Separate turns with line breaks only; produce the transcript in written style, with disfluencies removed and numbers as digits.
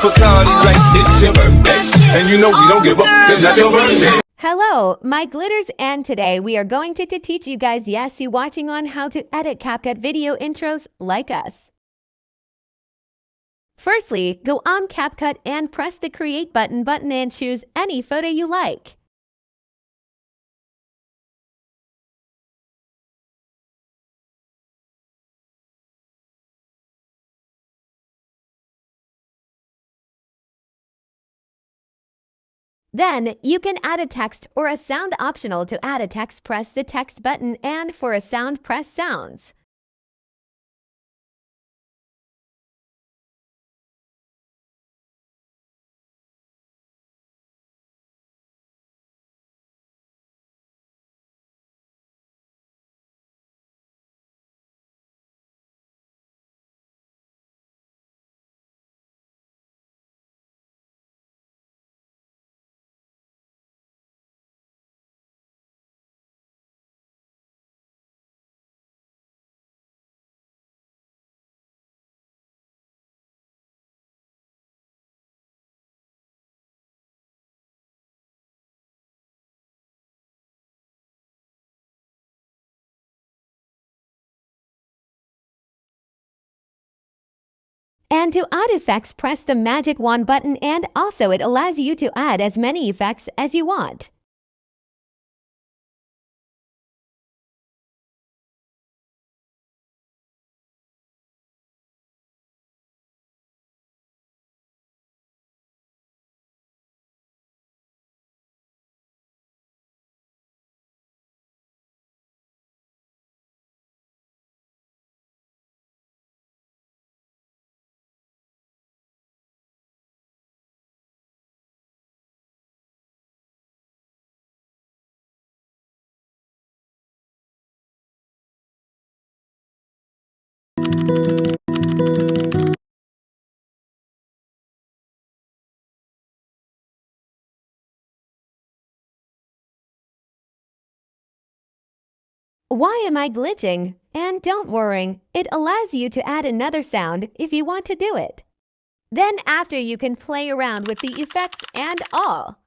Bacardi like it's your birthday. And you know we don't give up, it's not your birthday.
Hello, my glitters, and today we are going to teach you guys, yes, you watching on how to edit CapCut video intros like us. Firstly, go on CapCut and press the Create button and choose any photo you like. Then, you can add a text or a sound optional. To add a text, press the text button, and for a sound, press sounds. And to add effects, press the magic wand button, and also it allows you to add as many effects as you want. Why am I glitching? And don't worry, it allows you to add another sound if you want to do it. Then after, you can play around with the effects and all.